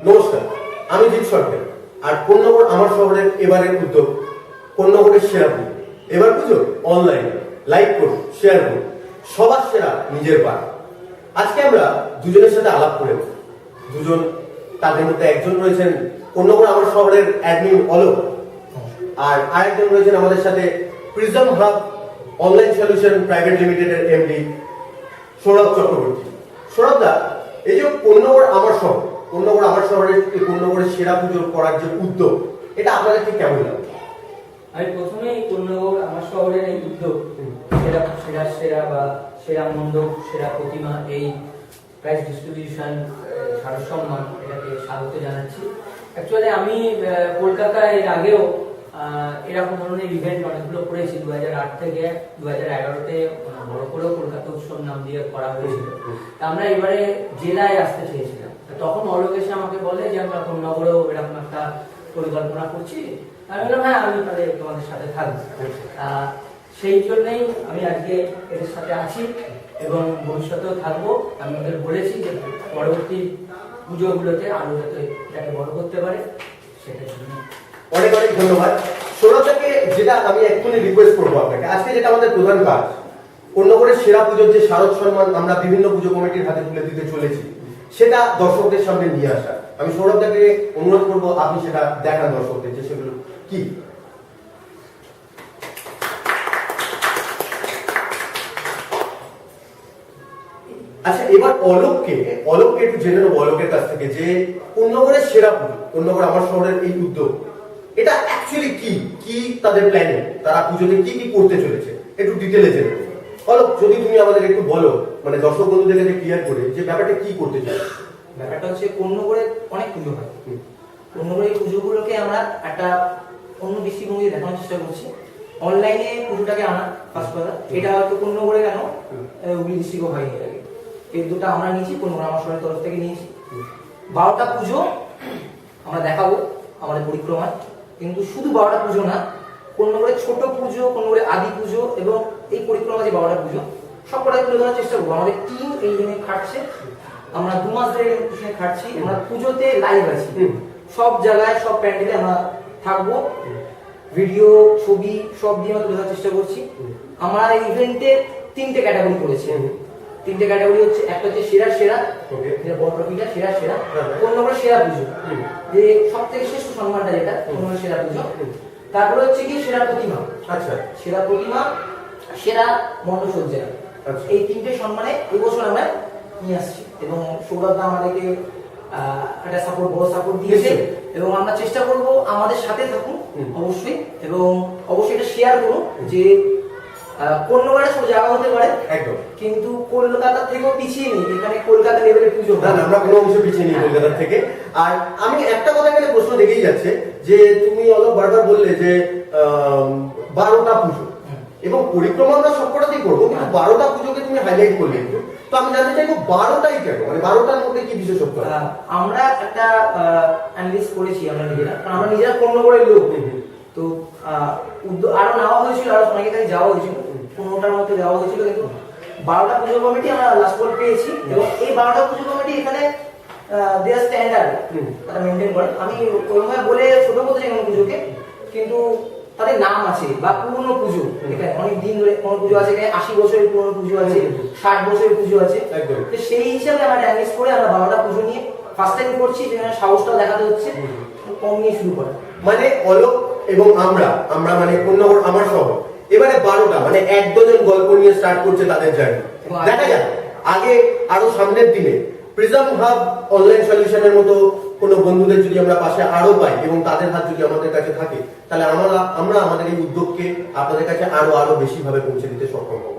নমস্কার, আমি জিৎ সরকার। আর কোন্নগর আমার শহরের এবারের উদ্যোগ কোন্নগরের সেরা পুজো। এবার পুজো অনলাইনে, লাইক করুন, শেয়ার করুন, সবার সেরা নিজের পার। আজকে আমরা দুজনের সাথে আলাপ করে দুজন, তাদের মধ্যে একজন রয়েছেন কোন্নগর আমার শহরের অ্যাডমিন অলোক, আর আরেকজন রয়েছেন আমাদের সাথে prism hub online solution private লিমিটেডের এমডি সৌরভ চক্রবর্তী। সৌরভ দা, এই যে কোন্নগর আমার শহর, কোন্নগর আমার শহরের কোন্নগরের সেরা পুজো করার যে উদ্যোগ, এটা আপনাদের ঠিক কেমন লাগে? আমি প্রথমেই কোন্নগর আমার শহরের এই উদ্যোগ সেরা সেরা সেরা বা সেরা মণ্ডপ, সেরা প্রতিমা, এই প্রাইজ ডিস্ট্রিবিউশন, সম্মান, এটাকে স্বাগত জানাচ্ছি। অ্যাকচুয়ালি আমি কলকাতায় এর আগেও এরকম ধরনের ইভেন্ট অনেকগুলো করেছি। 2008 থেকে 2011-তে বড় করেও কলকাতা উৎসব নাম দিয়ে করা হয়েছিল। আমরা এবারে জেলায় আসতে চেয়েছিলাম। তখন অলোক এসে আমাকে বলে যে আমরা কোন্নগরেও এরকম একটা পরিকল্পনা করছি। আমি বললাম হ্যাঁ, আমি তাহলে তোমাদের সাথে থাকবো। সেই জন্যই আমি আজকে এদের সাথে আছি এবং ভবিষ্যতেও থাকবো। আমি ওদের বলেছি যে পরবর্তী পুজোগুলোতে আরো যাতে এটাকে বড় করতে পারে, সেটার জন্য অনেক অনেক ধন্যবাদ। সৌরভকে যেটা আমি এক্ষুনি রিকোয়েস্ট করবো আপনাকে, আজকে যেটা আমাদের প্রধান কাজ, কোন্নগরের সেরা পুজোর যে শারদ সম্মান আমরা বিভিন্ন পুজো কমিটির হাতে তুলে দিতে চলেছি, সেটা দর্শকদের সামনে নিয়ে আসা। আমি সৌরভকে অনুরোধ করবো আপনি সেটা দেখান দর্শকদের যে সেগুলো কি। আচ্ছা, এবার অলোককে একটু জেনে নেবো অলোকের কাছ থেকে যে কোন্নগরের সেরা পুজো, কোন্নগর আমার শহরের এই উদ্যোগ, এটা অ্যাকচুয়ালি কি তাদের প্ল্যানিং, তারা পুজোতে কি কি করতে চলেছে, একটু ডিটেলে জেনে নেবো। অলোক, যদি তুমি আমাদের একটু বলো, মানে দর্শক বন্ধুদের কাছে ক্লিয়ার করে যে ব্যাপারটা কি করতে চলেছে। ব্যাপারটা হচ্ছে কোন্নগরে অনেক পুজো হয়। কোন্নগরের এই পুজোগুলোকে আমরা একটা অন্য দৃষ্টিভঙ্গি দেখানোর চেষ্টা করছি। অনলাইনে পুজোটাকে আনা ফার্স্ট কথা, এটা হয়তো কোন্নগরে কেন হুগলি ডিস্ট্রিক্টও হয়নি এর আগে। এই দুটো আমরা নিয়েছি, কোন্নগর আমার শহরের তরফ থেকে নিয়েছি। 12টা পুজো আমরা দেখাবো আমাদের পরিক্রমায়, কিন্তু শুধু 12টা পুজো না, কোন্নগরের ছোট পুজো, কোন্নগরের আদি পুজো এবং এই পরিক্রমা যে 12টা পুজো সবকটাই তুলে ধরার চেষ্টা করবো। আমাদের টিম এই জন্য খাটছে, আমরা 2 মাস ধরে পিছনে খাটছি। আমরা পুজোতে লাইভ আছি, সব জায়গায় সব প্যান্ডেলে আমরা থাকবো। ভিডিও, ছবি সব দিয়ে আমরা তুলে ধরার চেষ্টা করছি। আমরা এই ইভেন্টে 3টে ক্যাটাগরি করেছি। 3টে ক্যাটাগরি হচ্ছে, একটা হচ্ছে সেরা সেরা, যেটা বড় ট্রফিটা সেরা সেরা, কোন্নগরের সেরা পুজো, যে সব থেকে শ্রেষ্ঠ সম্মানটা যেটা কোন্নগরের সেরা পুজো। তারপরে হচ্ছে কি সেরা প্রতিমা, আচ্ছা সেরা প্রতিমা, সেরা মণ্ডপসজ্জা। এই 3টে সম্মানে এবছর আমরা নিয়ে আসছি এবং সৌরভ আমাদেরকে একটা বড় সাপোর্ট দিয়েছে এবং আমরা চেষ্টা করব আমাদের সাথে থাকুন অবশ্যই, এবং অবশ্যই এটা শেয়ার করুন যে কোন্নগরে সব জায়গা হতে পারে একদম, কিন্তু কলকাতা থেকেও পিছিয়ে নেই। এখানে কলকাতা লেভেলের পুজো না, আমরা কোনো অংশ পিছিয়ে নেই কলকাতা থেকে। আর আমি একটা কথা এখানে প্রশ্ন দেখেই যাচ্ছে যে তুমি অলোক বারবার বললে যে 12টা পুজো এবং পরিক্রমা আমরা সবকটাতেই করবো, কিন্তু 12টা পুজোকে তুমি হাইলাইট করলে একটু, তো আমি জানতে চাইবো 12টাই কেন, মানে 12টার মধ্যে কি বিশেষত্ব? আমরা একটা অ্যানালিসিস করেছি আমরা নিজেরা, কারণ আমরা নিজেরা কোন্নগরের লোক, তো আরো নেওয়া হয়েছিল, আরো অনেক কাছে যাওয়া হয়েছিল, 15টার মতো যাওয়া হয়েছিল, কিন্তু 12টা পুজো কমিটি আমরা লাস্ট বল পেয়েছি এবং এই 12টা পুজো কমিটি এখানে দেয়ার স্ট্যান্ডার্ড তারা মেনটেন করে। আমি ওইভাবে বলে ছোট করতে চাই কোনো পুজোকে, কিন্তু তাদের নাম আছে বা পুরনো পুজো, এখানে অনেক দিন ধরে কোনো পুজো আছে, এখানে 80 বছরের পুরনো পুজো আছে, 60 বছরের পুজো আছে। তো সেই হিসাবে আমরা অ্যানালাইজ করে আমরা 12টা পুজো নিয়ে ফার্স্ট টাইম করছি, যেখানে সাহসটাও দেখাতে হচ্ছে, কম নিয়ে শুরু করা। মানে অলোক এবং আমরা মানে কোন্নগর আমার শহর এবারে 12টা, মানে 1 ডজন গল্প নিয়ে স্টার্ট করছে তাদের জার্নি। দেখা যাক আগে আরো সামনের দিনে প্রিজম হাব অনলাইন সলিউশনের মতো কোনো বন্ধুদের যদি আমরা পাশে আরো পাই এবং তাদের হাত যদি আমাদের কাছে থাকে, তাহলে আমরা আমাদের এই উদ্যোগকে আপনাদের কাছে আরো বেশি ভাবে পৌঁছে দিতে সক্ষম হব।